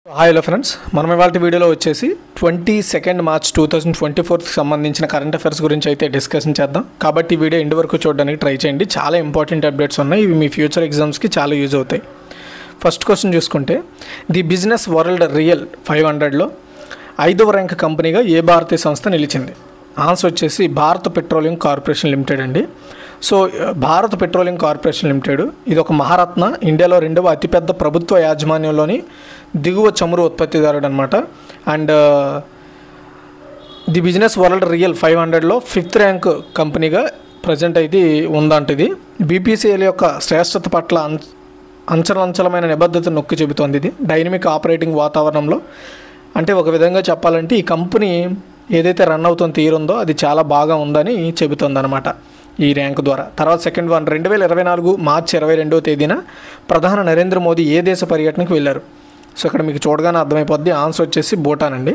Hi hello friends, మనం ఇవాళ వీడియోలో వచ్చేసి 22 మార్చ్ 2024కి సంబంధించిన కరెంట్ అఫైర్స్ గురించి అయితే డిస్కషన్ చేద్దాం. కాబట్టి ఈ వీడియో ఎండ్ వరకు చూడడానికి ట్రై చేయండి. చాలా ఇంపార్టెంట్ అప్డేట్స్ ఉన్నాయి, ఇవి మీ ఫ్యూచర్ ఎగ్జామ్స్కి చాలా యూజ్ అవుతాయి. ఫస్ట్ క్వశ్చన్ చూసుకుంటే, ది బిజినెస్ వరల్డ్ రియల్ 500లో 5వ ర్యాంక్ కంపెనీగా ఏ భారతీయ సంస్థ నిలిచింది? ఆన్సర్ వచ్చేసి భారత పెట్రోలియం కార్పొరేషన్ లిమిటెడ్ అండి. సో భారత పెట్రోలియం కార్పొరేషన్ లిమిటెడ్ ఇది ఒక మహారత్న, ఇండియాలో 2వ అతిపెద్ద ప్రభుత్వ యాజమాన్యంలోని దిగువ చమురు ఉత్పత్తిదారుడు అనమాట. And the business world real 500లో 5th ర్యాంక్ కంపెనీగా ప్రజెంట్ అయితే ఉందంటది. బీపీసీఎల్ యొక్క శ్రేష్టత పట్ల అంచలంచలమైన నిబద్ధతను నొక్కి చెబుతోంది. ఇది డైనమిక్ ఆపరేటింగ్ వాతావరణంలో, అంటే ఒక విధంగా చెప్పాలంటే ఈ కంపెనీ ఏదైతే రన్ అవుతున్న తీరుందో అది చాలా బాగా ఉందని చెబుతుంది అనమాట ఈ ర్యాంక్ ద్వారా. తర్వాత సెకండ్ వన్, 2024 మార్చి 22వ తేదీన ప్రధాని నరేంద్ర మోదీ ఏ దేశ పర్యటనకు వెళ్ళారు? సో ఇక్కడ మీకు చూడగానే అర్థమైపోద్ది. ఆన్సర్ వచ్చేసి భూటాన్ అండి.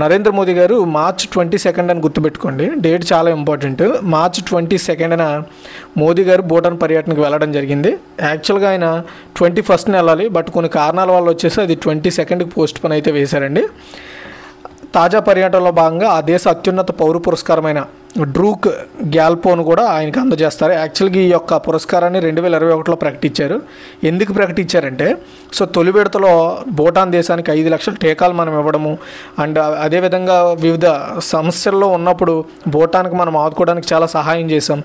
నరేంద్ర మోదీ గారు మార్చ్ 22 అని గుర్తుపెట్టుకోండి, డేట్ చాలా ఇంపార్టెంట్. మార్చ్ 22న మోదీ గారు భూటాన్ పర్యటనకు వెళ్ళడం జరిగింది. యాక్చువల్గా ఆయన 21ని వెళ్ళాలి, బట్ కొన్ని కారణాల వల్ల వచ్చేసి అది 22కి పోస్ట్ పోన్ అయితే వేశారండి. తాజా పర్యటనలో భాగంగా ఆ దేశ అత్యున్నత పౌర పురస్కారమైన డ్రూక్ గ్యాల్పోను కూడా ఆయనకు అందజేస్తారు. యాక్చువల్గా ఈ యొక్క పురస్కారాన్ని 2021లో ప్రకటించారు. ఎందుకు ప్రకటించారంటే, సో తొలి విడతలో భూటాన్ దేశానికి 5 లక్షల టీకాలు మనం ఇవ్వడము, అండ్ అదేవిధంగా వివిధ సమస్యల్లో ఉన్నప్పుడు భూటాన్కి మనం ఆదుకోవడానికి చాలా సహాయం చేసాం,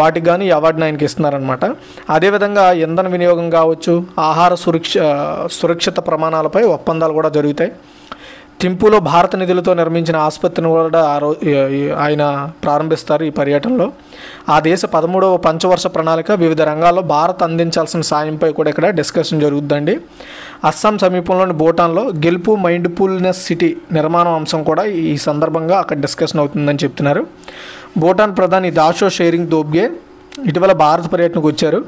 వాటికి కానీ ఈ అవార్డుని ఆయనకి ఇస్తున్నారనమాట. అదేవిధంగా ఇంధన వినియోగం కావచ్చు, ఆహార సురక్షిత ప్రమాణాలపై ఒప్పందాలు కూడా జరుగుతాయి. థింపూలో భారత నిధులతో నిర్మించిన ఆసుపత్రిని కూడా ఆయన ప్రారంభిస్తారు ఈ పర్యటనలో. ఆ దేశ 13వ పంచవర్ష ప్రణాళిక వివిధ రంగాల్లో భారత్ అందించాల్సిన సాయంపై కూడా ఇక్కడ డిస్కషన్ జరుగుతుందండి. అస్సాం సమీపంలోని భూటాన్లో గెలుపు మైండ్ఫుల్నెస్ సిటీ నిర్మాణం అంశం కూడా ఈ సందర్భంగా అక్కడ డిస్కషన్ అవుతుందని చెప్తున్నారు. భూటాన్ ప్రధాని దాషో షెరింగ్ తోబ్గే ఇటీవల భారత పర్యటనకు వచ్చారు.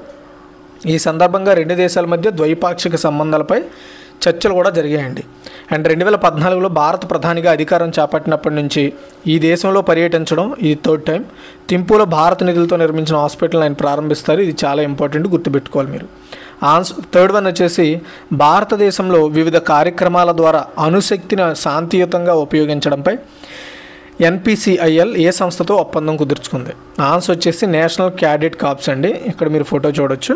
ఈ సందర్భంగా రెండు దేశాల మధ్య ద్వైపాక్షిక సంబంధాలపై చర్చలు కూడా జరిగాయండి. అండ్ 2014లో భారత ప్రధానిగా అధికారం చేపట్టినప్పటి నుంచి ఈ దేశంలో పర్యటించడం ఇది 3rd టైం. థింపూలో భారత నిధులతో నిర్మించిన హాస్పిటల్ ఆయన ప్రారంభిస్తారు. ఇది చాలా ఇంపార్టెంట్, గుర్తుపెట్టుకోవాలి మీరు. థర్డ్ వన్ వచ్చేసి, భారతదేశంలో వివిధ కార్యక్రమాల ద్వారా అణుశక్తిని శాంతియుతంగా ఉపయోగించడంపై NPCIL ఏ సంస్థతో ఒప్పందం కుదుర్చుకుంది? ఆన్సర్ వచ్చేసి నేషనల్ క్యాడెట్ కార్ప్స్ అండి. ఇక్కడ మీరు ఫోటో చూడొచ్చు.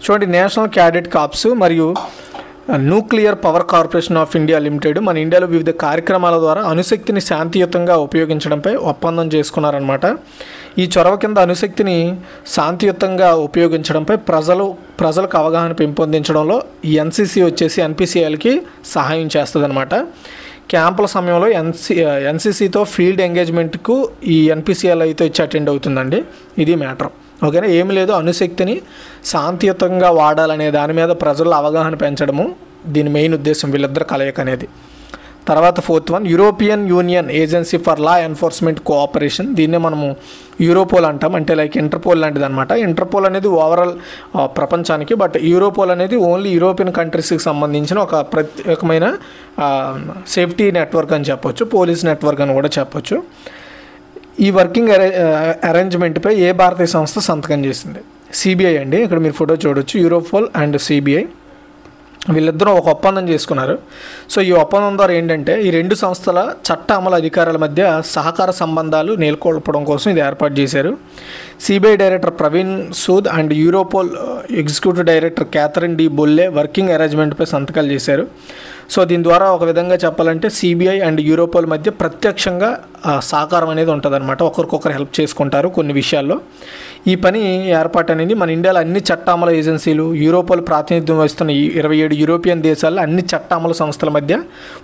చూడండి, నేషనల్ క్యాడెట్ కార్ప్స్ మరియు nuclear power corporation of India limited మన ఇండియాలో వివిధ కార్యక్రమాల ద్వారా అణుశక్తిని శాంతియుతంగా ఉపయోగించడంపై ఒప్పందం చేసుకున్నారనమాట. ఈ చొరవ కింద అణుశక్తిని శాంతియుతంగా ఉపయోగించడంపై ప్రజలకు అవగాహన పెంపొందించడంలో ఈ NCC వచ్చేసి NPCILకి సహాయం చేస్తుంది అనమాట. క్యాంపుల సమయంలో NCCతో ఫీల్డ్ ఎంగేజ్మెంట్కు ఈ NPCIL అయితే వచ్చి అటెండ్ అవుతుందండి. ఇది మ్యాటర్, ఓకేనా. ఏమి లేదు, అణుశక్తిని శాంతియుతంగా వాడాలనే దాని మీద ప్రజల్లో అవగాహన పెంచడము దీని మెయిన్ ఉద్దేశం, వీళ్ళిద్దరు కలయిక అనేది. తర్వాత 4th one, European union agency for law enforcement cooperation, దీన్నే మనము యూరోపోల్ అంటాం, అంటే లైక్ ఇంటర్పోల్ లాంటిది అనమాట. ఇంటర్పోల్ అనేది ఓవరాల్ ప్రపంచానికి, బట్ యూరోపోల్ అనేది ఓన్లీ యూరోపియన్ కంట్రీస్కి సంబంధించిన ఒక ప్రత్యేకమైన సేఫ్టీ నెట్వర్క్ అని చెప్పొచ్చు, పోలీస్ నెట్వర్క్ అని కూడా చెప్పొచ్చు. ఈ వర్కింగ్ అరేంజ్మెంట్పై ఏ భారతీయ సంస్థ సంతకం చేసింది? CBI అండి. ఇక్కడ మీరు ఫోటో చూడొచ్చు. యూరోపోల్ అండ్ CBI వీళ్ళిద్దరూ ఒక ఒప్పందం చేసుకున్నారు. సో ఈ ఒప్పందం ద్వారా ఏంటంటే, ఈ రెండు సంస్థల చట్ట అమలు అధికారుల మధ్య సహకార సంబంధాలు నెలకొల్పడం కోసం ఇది ఏర్పాటు చేశారు. CBI director Praveen Sood and Europol executive director Catherine De Bolle working అరేంజ్మెంట్పై సంతకాలు చేశారు. సో దీని ద్వారా ఒక విధంగా చెప్పాలంటే CBI అండ్ యూరోపోల్ మధ్య ప్రత్యక్షంగా సహకారం అనేది ఉంటుందన్నమాట. ఒకరికొకరు హెల్ప్ చేసుకుంటారు కొన్ని విషయాల్లో. ఈ పని ఏర్పాటు అనేది మన ఇండియాలో అన్ని చట్ట అమలు ఏజెన్సీలు, యూరోపోల్ ప్రాతినిధ్యం వహిస్తున్న 27 యూరోపియన్ దేశాల్లో అన్ని చట్ట అమలు సంస్థల మధ్య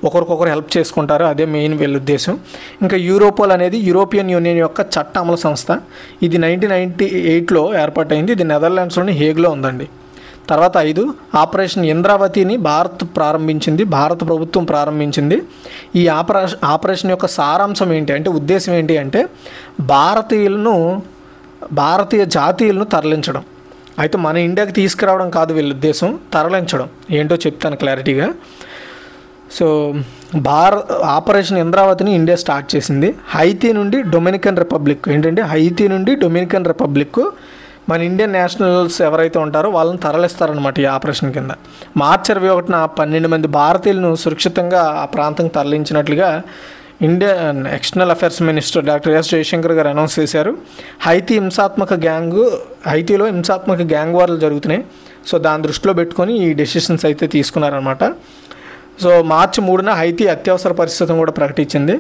ఒకరికొకరు హెల్ప్ చేసుకుంటారు, అదే మెయిన్ వీళ్ళ ఉద్దేశం. ఇంకా యూరోపోల్ అనేది యూరోపియన్ యూనియన్ యొక్క చట్ట అమలు సంస్థ. ఇది 1998లో ఏర్పాటైంది. ఇది నెదర్లాండ్స్లోని హేగ్లో ఉందండి. తర్వాత 5, ఆపరేషన్ ఇంద్రావతిని భారత ప్రభుత్వం ప్రారంభించింది. ఈ ఆపరేషన్ యొక్క సారాంశం ఏంటి అంటే, ఉద్దేశం ఏంటి అంటే, భారతీయ జాతీయులను తరలించడం. అయితే మన ఇండియాకి తీసుకురావడం కాదు వీళ్ళ ఉద్దేశం, తరలించడం. ఏంటో చెప్తాను క్లారిటీగా. సో ఆపరేషన్ ఇంద్రావతిని ఇండియా స్టార్ట్ చేసింది. హైతీ నుండి డొమినికన్ రిపబ్లిక్ మన ఇండియన్ నేషనల్స్ ఎవరైతే ఉంటారో వాళ్ళని తరలిస్తారనమాట ఈ ఆపరేషన్ కింద. మార్చి 21న 12 మంది భారతీయులను సురక్షితంగా ఆ ప్రాంతంకి తరలించినట్లుగా Indian external affairs minister doctor S Jaishankar గారు అనౌన్స్ చేశారు. హైతీలో హింసాత్మక గ్యాంగ్ వార్లు జరుగుతున్నాయి. సో దాని దృష్టిలో పెట్టుకొని ఈ డెసిషన్స్ అయితే తీసుకున్నారనమాట. సో మార్చి 3న హైతీ అత్యవసర పరిస్థితిని కూడా ప్రకటించింది.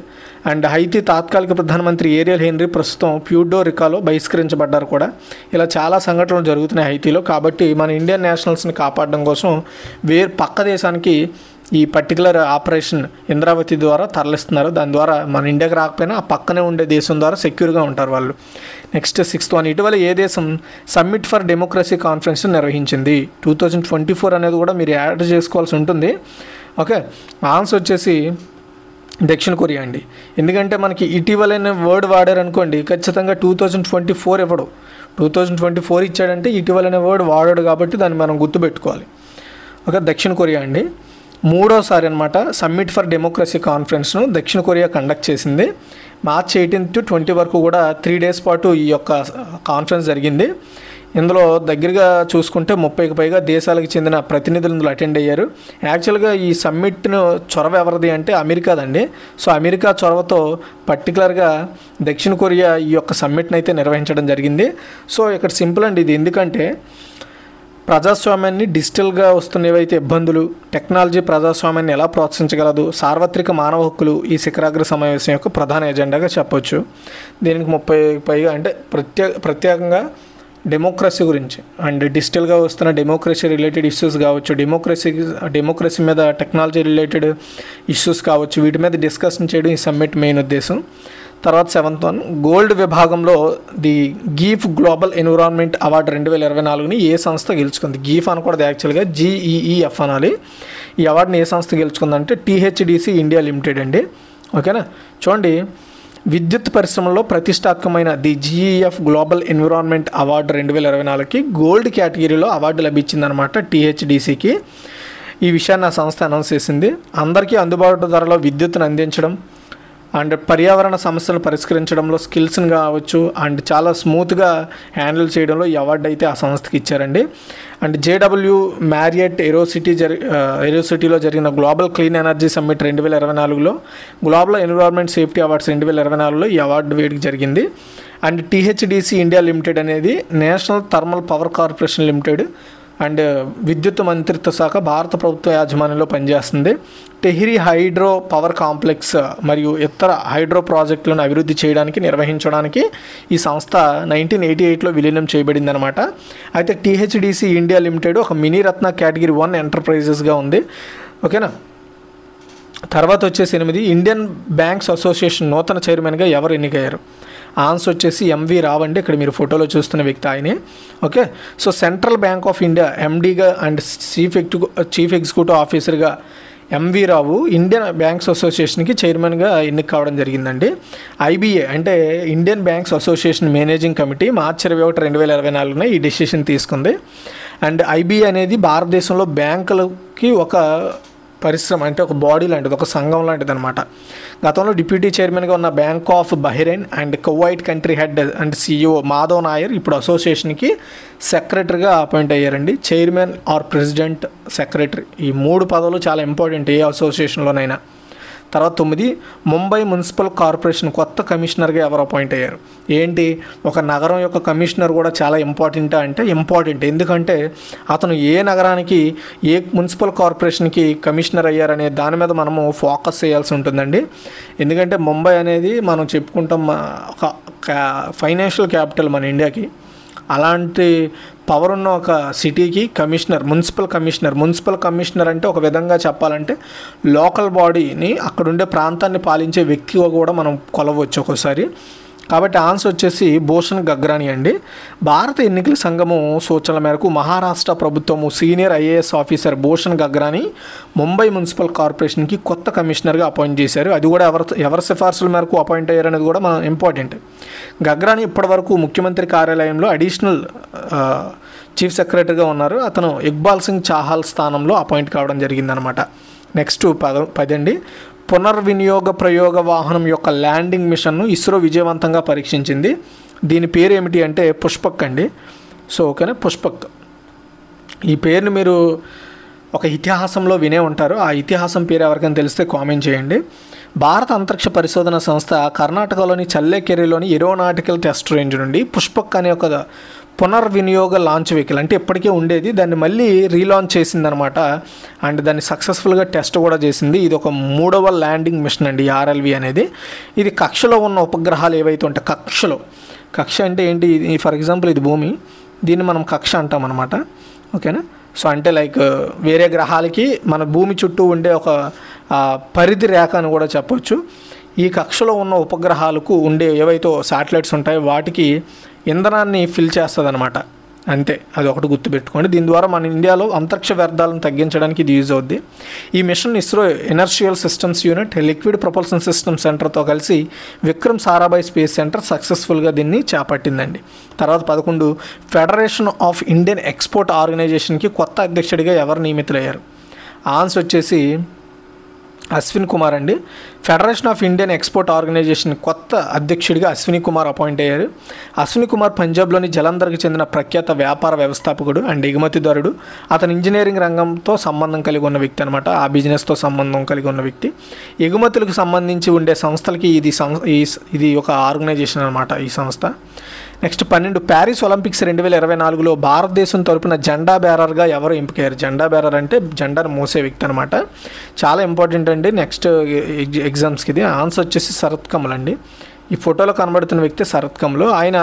అండ్ హైతీ తాత్కాలిక ప్రధానమంత్రి ఏరియల్ హెన్రీ ప్రస్తుతం ప్యూర్టో రికాలో బహిష్కరించబడ్డారు కూడా. ఇలా చాలా సంఘటనలు జరుగుతున్నాయి హైతీలో. కాబట్టి మన ఇండియన్ నేషనల్స్ని కాపాడడం కోసం పక్క దేశానికి ఈ పర్టికులర్ ఆపరేషన్ ఇంద్రావతి ద్వారా తరలిస్తున్నారు. దాని ద్వారా మన ఇండియాకి రాకపోయినా ఆ పక్కనే ఉండే దేశం ద్వారా సెక్యూర్గా ఉంటారు వాళ్ళు. నెక్స్ట్ 6th వన్, ఇటీవల ఏ దేశం సమ్మిట్ ఫర్ డెమోక్రసీ కాన్ఫరెన్స్ నిర్వహించింది? 2024 అనేది కూడా మీరు యాడ్ చేసుకోవాల్సి ఉంటుంది. ఓకే, ఆన్సర్ వచ్చేసి దక్షిణ కొరియా అండి. ఎందుకంటే మనకి ఇటీవలైన వర్డ్ వాడారనుకోండి, ఖచ్చితంగా 2024 ఇవ్వడు. 2024 ఇచ్చాడంటే ఇటీవలైన వర్డ్ వాడాడు కాబట్టి దాన్ని మనం గుర్తుపెట్టుకోవాలి. ఓకే, దక్షిణ కొరియా అండి. 3వసారి అనమాట సమ్మిట్ ఫర్ డెమోక్రసీ కాన్ఫరెన్స్ను దక్షిణ కొరియా కండక్ట్ చేసింది. మార్చి 18 to 20 వరకు కూడా 3 days పాటు ఈ యొక్క కాన్ఫరెన్స్ జరిగింది. ఇందులో దగ్గరగా చూసుకుంటే 30కి పైగా దేశాలకు చెందిన ప్రతినిధులు ఇందులో అటెండ్ అయ్యారు. యాక్చువల్గా ఈ సమ్మిట్ను చొరవ ఎవరిది అంటే అమెరికాదండి. సో అమెరికా చొరవతో పర్టికులర్గా దక్షిణ కొరియా ఈ యొక్క సమ్మిట్ని అయితే నిర్వహించడం జరిగింది. సో ఇక్కడ సింపుల్ అండి ఇది. ఎందుకంటే ప్రజాస్వామ్యాన్ని డిజిటల్గా వస్తున్నవైతే ఇబ్బందులు, టెక్నాలజీ ప్రజాస్వామ్యాన్ని ఎలా ప్రోత్సహించగలదు, సార్వత్రిక మానవ హక్కులు ఈ శిఖరాగ్ర సమావేశం యొక్క ప్రధాన ఎజెండాగా చెప్పొచ్చు. దీనికి 30కి పైగా అంటే ప్రత్యేకంగా డెమోక్రసీ గురించి అండ్ డిజిటల్గా వస్తున్న డెమోక్రసీ రిలేటెడ్ ఇష్యూస్ కావచ్చు, డెమోక్రసీ మీద టెక్నాలజీ రిలేటెడ్ ఇష్యూస్ కావచ్చు, వీటి మీద డిస్కషన్ చేయడం ఈ సమ్మిట్ మెయిన్ ఉద్దేశం. తర్వాత 7th వన్, గోల్డ్ విభాగంలో ది గీఫ్ గ్లోబల్ ఎన్విరాన్మెంట్ అవార్డు 2024ని ఏ సంస్థ గెలుచుకుంది? గీఫ్ అనకూడదు, యాక్చువల్గా GEEF అనాలి. ఈ అవార్డుని ఏ సంస్థ గెలుచుకుందంటే THDC ఇండియా లిమిటెడ్ అండి. ఓకేనా, చూడండి, విద్యుత్ పరిశ్రమలో ప్రతిష్టాత్మకమైన the GEF global environment award 2024కి గోల్డ్ కేటగిరీలో అవార్డు లభించిందనమాట THDCకి. ఈ విషయాన్ని ఆ సంస్థ అనౌన్స్ చేసింది. అందరికీ అందుబాటు ధరలో విద్యుత్తును అందించడం అండ్ పర్యావరణ సమస్యలను పరిష్కరించడంలో స్కిల్స్ని కావచ్చు అండ్ చాలా స్మూత్గా హ్యాండిల్ చేయడంలో ఈ అవార్డు అయితే ఆ సంస్థకి ఇచ్చారండి. అండ్ JW మ్యారియట్ ఏరోసిటీలో జరిగిన గ్లోబల్ క్లీన్ ఎనర్జీ సమ్మిట్ 2024లో గ్లోబల్ ఎన్విరాన్మెంట్ సేఫ్టీ అవార్డ్స్ 2024లో ఈ అవార్డు వేడుక జరిగింది. అండ్ THDC ఇండియా లిమిటెడ్ అనేది national thermal power corporation limited and విద్యుత్ మంత్రిత్వ శాఖ భారత ప్రభుత్వ యాజమాన్యంలో పనిచేస్తుంది. టెహ్రీ హైడ్రో పవర్ కాంప్లెక్స్ మరియు ఇతర హైడ్రో ప్రాజెక్టులను అభివృద్ధి చేయడానికి నిర్వహించడానికి ఈ సంస్థ 1988లో విలీనం చేయబడింది అనమాట. అయితే THDC ఇండియా లిమిటెడ్ ఒక మినీ రత్న కేటగిరీ 1 ఎంటర్ప్రైజెస్గా ఉంది. ఓకేనా, తర్వాత వచ్చేసి 8, ఇండియన్ బ్యాంక్స్ అసోసియేషన్ నూతన చైర్మన్గా ఎవరు ఎన్నికయ్యారు? ఆన్సర్ వచ్చేసి MV రావు అండి. ఇక్కడ మీరు ఫోటోలో చూస్తున్న వ్యక్తి ఆయనే. Okay, so central bank of India MDగా అండ్ చీఫ్ ఎగ్జిక్యూటివ్ ఆఫీసర్గా MV రావు ఇండియన్ బ్యాంక్స్ అసోసియేషన్కి చైర్మన్గా ఎన్నిక కావడం జరిగిందండి. IBA అంటే Indian banks association managing committee మార్చి 21, 2024 ఈ డెసిషన్ తీసుకుంది. అండ్ IBA అనేది భారతదేశంలో బ్యాంకులకి ఒక పరిశ్రమ, అంటే ఒక బాడీ లాంటిది, ఒక సంఘం లాంటిది అనమాట. గతంలో డిప్యూటీ చైర్మన్గా ఉన్న bank of Bahrain and Kuwait country head and CEO Madhav Nair ఇప్పుడు అసోసియేషన్కి సెక్రటరీగా అపాయింట్ అయ్యారండి. చైర్మన్ ఆర్ ప్రెసిడెంట్, సెక్రటరీ, ఈ 3 పదవులు చాలా ఇంపార్టెంట్ ఏ అసోసియేషన్లోనైనా. తర్వాత 9, ముంబై మున్సిపల్ కార్పొరేషన్ కొత్త కమిషనర్గా ఎవరు అపాయింట్ అయ్యారు? ఏంటి, ఒక నగరం యొక్క కమిషనర్ కూడా చాలా ఇంపార్టెంటా అంటే ఇంపార్టెంట్. ఎందుకంటే అతను ఏ నగరానికి ఏ మున్సిపల్ కార్పొరేషన్కి కమిషనర్ అయ్యారనే దాని మీద మనము ఫోకస్ చేయాల్సి ఉంటుందండి. ఎందుకంటే ముంబై అనేది మనం చెప్పుకుంటాం ఒక ఫైనాన్షియల్ క్యాపిటల్ మన ఇండియాకి. అలాంటి పవర్ ఉన్న ఒక సిటీకి కమిషనర్, మున్సిపల్ కమిషనర్ అంటే ఒక విధంగా చెప్పాలంటే లోకల్ బాడీని, అక్కడుండే ప్రాంతాన్ని పాలించే వ్యక్తిగా కూడా మనం కొలవచ్చు ఒక్కోసారి. కాబట్టి ఆన్సర్ వచ్చేసి భూషణ్ గగ్రాని అండి. భారత ఎన్నికల సంఘము సూచనల మేరకు మహారాష్ట్ర ప్రభుత్వము senior IAS officer Bhushan Gagrani Mumbai municipal కార్పొరేషన్కి కొత్త కమిషనర్గా అపాయింట్ చేశారు. అది కూడా ఎవరి సిఫార్సుల మేరకు అపాయింట్ అయ్యారనేది కూడా మనం ఇంపార్టెంట్. గగ్రాని ఇప్పటివరకు ముఖ్యమంత్రి కార్యాలయంలో అడిషనల్ చీఫ్ సెక్రటరీగా ఉన్నారు. అతను ఇక్బాల్ సింగ్ చాహల్ స్థానంలో అపాయింట్ కావడం జరిగిందనమాట. నెక్స్ట్ 10 అండి, పునర్వినియోగ ప్రయోగ వాహనం యొక్క ల్యాండింగ్ మిషన్ను ఇస్రో విజయవంతంగా పరీక్షించింది. దీని పేరు ఏమిటి అంటే పుష్పక్ అండి. సో ఓకేనా, పుష్పక్ ఈ పేరుని మీరు ఒక ఇతిహాసంలో వినే ఉంటారు. ఆ ఇతిహాసం పేరు ఎవరికైనా తెలిస్తే కామెంట్ చేయండి. భారత అంతరిక్ష పరిశోధన సంస్థ కర్ణాటకలోని చల్లేకెరెలోని ఏరోనాటికల్ టెస్ట్ రేంజ్ నుండి పుష్పక్ అనే ఒక పునర్వినియోగ లాంచ్ వెహికల్, అంటే ఇప్పటికే ఉండేది, దాన్ని మళ్ళీ రీలాంచ్ చేసిందనమాట. అండ్ దాన్ని సక్సెస్ఫుల్గా టెస్ట్ కూడా చేసింది. ఇది ఒక 3వ ల్యాండింగ్ మిషన్ అండి, ఆర్ఎల్వి అనేది. ఇది కక్షలో ఉన్న ఉపగ్రహాలు ఏవైతే ఉంటాయి, కక్ష అంటే ఏంటి, ఫర్ ఎగ్జాంపుల్ ఇది భూమి, దీన్ని మనం కక్ష అంటాం అనమాట. ఓకేనా, సో అంటే లైక్ వేరే గ్రహాలకి మన భూమి చుట్టూ ఉండే ఒక పరిధి రేఖ అని కూడా చెప్పొచ్చు. ఈ కక్షలో ఉన్న ఉపగ్రహాలకు ఉండే ఏవైతే శాటిలైట్స్ ఉంటాయో వాటికి ఇంధనాన్ని ఫిల్ చేస్తుంది అనమాట. అంతే, అది ఒకటి గుర్తుపెట్టుకోండి. దీని ద్వారా మన ఇండియాలో అంతరిక్ష వ్యర్థాలను తగ్గించడానికి ఇది యూజ్ అవుద్ది. ఈ mission ISRO inertial systems unit, liquid propulsion system సెంటర్తో కలిసి విక్రమ్ సారాభాయ్ స్పేస్ సెంటర్ సక్సెస్ఫుల్గా దీన్ని చేపట్టిందండి. తర్వాత 11 ఫెడరేషన్ ఆఫ్ ఇండియన్ ఎక్స్పోర్ట్ ఆర్గనైజేషన్కి కొత్త అధ్యక్షుడిగా ఎవరు నియమితులయ్యారు? ఆన్సర్ వచ్చేసి అశ్విన్ కుమార్ అండి. Federation of Indian export organisation కొత్త అధ్యక్షుడిగా అశ్విని కుమార్ అపాయింట్ అయ్యారు. అశ్విని కుమార్ పంజాబ్లోని జలంధర్కి చెందిన ప్రఖ్యాత వ్యాపార వ్యవస్థాపకుడు అండ్ ఎగుమతిదారుడు. అతను ఇంజనీరింగ్ రంగంతో సంబంధం కలిగి ఉన్న వ్యక్తి అనమాట, ఆ బిజినెస్తో సంబంధం కలిగి ఉన్న వ్యక్తి. ఎగుమతులకు సంబంధించి ఉండే సంస్థలకి ఇది ఒక ఆర్గనైజేషన్ అనమాట ఈ సంస్థ. నెక్స్ట్ 12 ప్యారిస్ ఒలింపిక్స్ 2024లో భారతదేశం తరపున జెండా బేరర్గా ఎవరు ఎంపికయ్యారు? జెండా బేరర్ అంటే జెండాను మోసే వ్యక్తి అనమాట, చాలా ఇంపార్టెంట్ అండి నెక్స్ట్ ఎగ్జామ్స్కి. ఇది ఆన్సర్ వచ్చేసి శరత్ కమల్ అండి. ఈ ఫోటోలో కనబడుతున్న వ్యక్తి శరత్ కమల్. ఆయన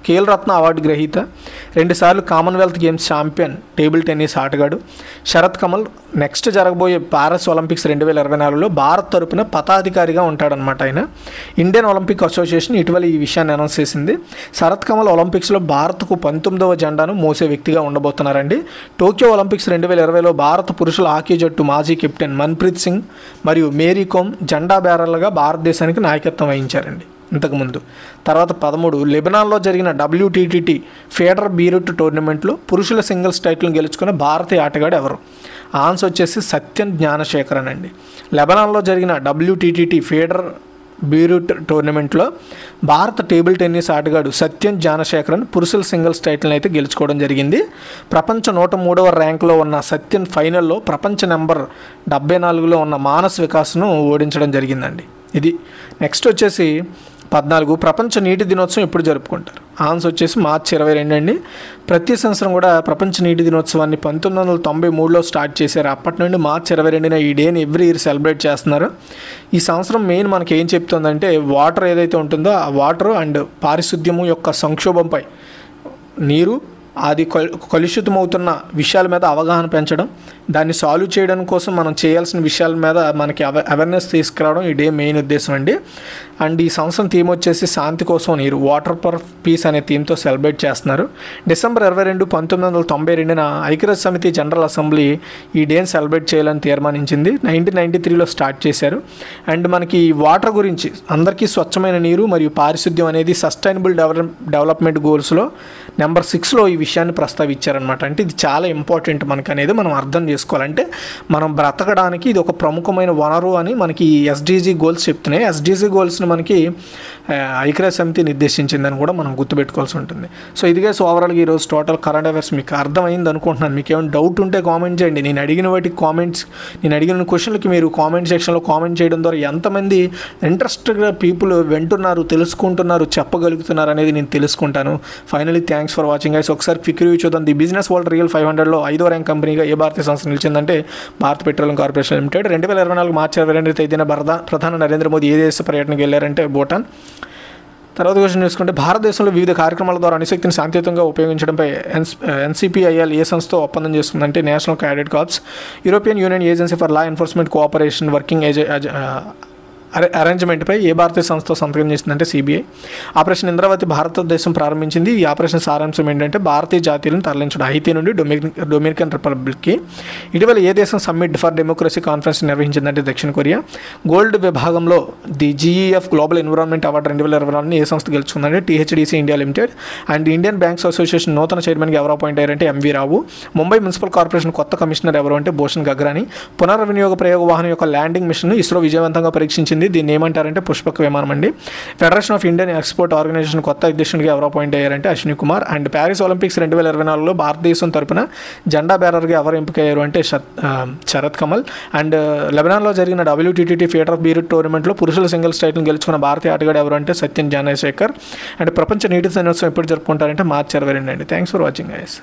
ఖేల్ రత్న అవార్డు గ్రహీత, 2 సార్లు Commonwealth games champion, table tennis ఆటగాడు. శరత్ కమల్ నెక్స్ట్ జరగబోయే పారిస్ ఒలింపిక్స్ 2024లో భారత్ తరపున పతాధికారిగా ఉంటాడనమాట ఆయన. ఇండియన్ ఒలింపిక్ అసోసియేషన్ ఇటీవల ఈ విషయాన్ని అనౌన్స్ చేసింది. శరత్ కమల్ ఒలింపిక్స్లో భారత్కు 19వ జెండాను మోసే వ్యక్తిగా ఉండబోతున్నారండి. టోక్యో ఒలింపిక్స్ 2020లో భారత పురుషుల హాకీ జట్టు మాజీ కెప్టెన్ మన్ప్రీత్ సింగ్ మరియు మేరీ కోమ్ జెండా బేరర్లుగా భారతదేశానికి నాయకత్వం వహించారండి ఇంతకుముందు. తర్వాత 13 లెబనాన్లో జరిగిన WTTT ఫెడర్ బీరుట్ టోర్నమెంట్లో పురుషుల సింగిల్స్ టైటిల్ని గెలుచుకున్న భారతీయ ఆటగాడు ఎవరు? ఆన్సర్ వచ్చేసి సత్యన్ జ్ఞానశేఖరన్ అండి. లెబనాన్లో జరిగిన WTTT ఫెడర్ బీరుట్ టోర్నమెంట్లో భారత టేబుల్ టెన్నిస్ ఆటగాడు సత్యన్ జ్ఞానశేఖరన్ పురుషుల సింగిల్స్ టైటిల్ని అయితే గెలుచుకోవడం జరిగింది. ప్రపంచ 103వ ర్యాంకులో ఉన్న సత్యన్ ఫైనల్లో ప్రపంచ నెంబర్ 74లో ఉన్న మానస్ వికాస్ను ఓడించడం జరిగిందండి. ఇది నెక్స్ట్ వచ్చేసి 14 ప్రపంచ నీటి దినోత్సవం ఎప్పుడు జరుపుకుంటారు? ఆన్సర్ వచ్చేసి మార్చి 22 అండి. ప్రతి సంవత్సరం కూడా ప్రపంచ నీటి దినోత్సవాన్ని 1993లో స్టార్ట్ చేశారు. అప్పటి నుండి మార్చి 22న ఈ డేని ఎవ్రీ ఇయర్ సెలబ్రేట్ చేస్తున్నారు. ఈ సంవత్సరం మెయిన్ మనకి ఏం చెప్తుందంటే వాటర్ ఏదైతే ఉంటుందో ఆ వాటర్ అండ్ పారిశుద్ధ్యము యొక్క సంక్షోభంపై, నీరు అది కలుషితమవుతున్న విషయాల మీద అవగాహన పెంచడం, దాన్ని సాల్వ్ చేయడం కోసం మనం చేయాల్సిన విషయాల మీద మనకి అవేర్నెస్ తీసుకురావడం ఈ డే మెయిన్ ఉద్దేశం అండి. అండ్ ఈ సంవత్సరం థీమ్ వచ్చేసి శాంతి కోసం నీరు, వాటర్ ఫర్ పీస్ అనే థీమ్తో సెలబ్రేట్ చేస్తున్నారు. డిసెంబర్ 22, 1992న ఐక్యరాజ్య సమితి జనరల్ అసెంబ్లీ ఈ డేని సెలబ్రేట్ చేయాలని తీర్మానించింది. 1993లో స్టార్ట్ చేశారు. అండ్ మనకి వాటర్ గురించి అందరికీ స్వచ్ఛమైన నీరు మరియు పారిశుద్ధ్యం అనేది సస్టైనబుల్ డెవలప్మెంట్ గోల్స్లో నెంబర్ 6లో ఈ విషయాన్ని ప్రస్తావించారనమాట. అంటే ఇది చాలా ఇంపార్టెంట్ మనకు అనేది మనం అర్థం చేసుకోవాలంటే మనం బ్రతకడానికి ఇది ఒక ప్రముఖమైన వనరు అని మనకి SDG గోల్స్ చెప్తున్నాయి. SDG గోల్స్ని మనకి ఐక్యరాజ్య సమితి నిర్దేశించిందని కూడా మనం గుర్తుపెట్టుకోవాల్సి ఉంటుంది. సో ఇదిగా ఓవరాల్గా ఈరోజు టోటల్ కరెంట్ అఫైర్స్ మీకు అర్థమైంది అనుకుంటున్నాను. మీకు ఏమైనా డౌట్ ఉంటే కామెంట్ చేయండి. నేను అడిగిన క్వశ్చన్లకి మీరు కామెంట్ సెక్షన్లో కామెంట్ చేయడం ద్వారా ఎంతమంది ఇంట్రెస్టెడ్గా పీపుల్ వింటున్నారు, తెలుసుకుంటున్నారు, చెప్పగలుగుతున్నారు అనేది నేను తెలుసుకుంటాను. Finally thanks for watching guys. ఒకసారి క్విక్ రివ్యూ చూద్దాం. ది బిజినెస్ వరల్డ్ రియల్ 500లో 5వ ర్యాంక్ కంపెనీగా ఏ భారతీయ సంస్థ నిలిచిందంటే భారత పెట్రోలియం కార్పొరేషన్ లిమిటెడ్. 2024 మార్చి 22 తేదీన ప్రధాని నరేంద్ర మోదీ ఏ దేశ పర్యటనకు వెళ్ళారంటే భూటాన్. తర్వాత క్వశ్చన్ చూసుకుంటే భారతదేశంలో వివిధ కార్యక్రమాల ద్వారా అణుశక్తిని శాంతియుతంగా ఉపయోగించడంపై NCPIL ఏ సంస్థతో ఒప్పందం చేస్తుందంటే national cadet corps. European union agency for law enforcement cooperation working అరేంజ్మెంట్పై ఏ భారతీయ సంస్థతో సంతకం చేసిందంటే CBI. ఆపరేషన్ ఇంద్రావతి భారతదేశం ప్రారంభించింది. ఈ ఆపరేషన్ సారాంశం ఏంటంటే భారతీయ జాతీయులను తరలించడం హైతీ నుండి డొమినికన్ రిపబ్లిక్కి. ఇటీవల ఏ దేశం సమ్మిట్ ఫర్ డెమోక్రసీ కాన్ఫరెన్స్ నిర్వహించిందంటే దక్షిణ కొరియా. గోల్డ్ విభాగంలో the GEF global environment award 2024 ఏ సంస్థ గెలుచుకుందంటే THDC India limited. And Indian banks association నూతన చైర్మన్గా ఎవరు అపాయింట్ అయ్యారంటే MV రావు. ముంబై మున్సిపల్ కార్పొరేషన్ కొత్త కమిషనర్ ఎవరు అంటే భూషణ్ గగ్రాని. పునర్వినియోగ ప్రయోగ వాహనం యొక్క ల్యాండింగ్ మిషన్ ఇస్రో విజయవంతంగా పరీక్షించింది. వచ్చింది. దీన్ని ఏమంటారంటే పుష్పక విమానం అండి. Federation of Indian export organisation కొత్త అధ్యక్షుడిగా ఎవరు అపాయింట్ అయ్యారంటే Ashwini Kumar. And Paris Olympics 2024లో భారతదేశం తరపున జెండా బేరర్గా ఎవరు ఎంపికయ్యారు అంటే శరత్ కమల్. అండ్ లెబనాన్లో జరిగిన WTT ఫియటర్ ఆఫ్ బీరూట్ టోర్నమెంట్లో పురుషుల సింగిల్స్ టైటిల్ గెలుచుకున్న భారతీయ ఆటగాడు ఎవరు అంటే సత్యన్ జానశేఖర్. అండ్ ప్రపంచ నీటి దినోత్సవం ఎప్పుడు జరుపుకుంటారంటే మార్చి 22 అండి. Thanks for watching guys.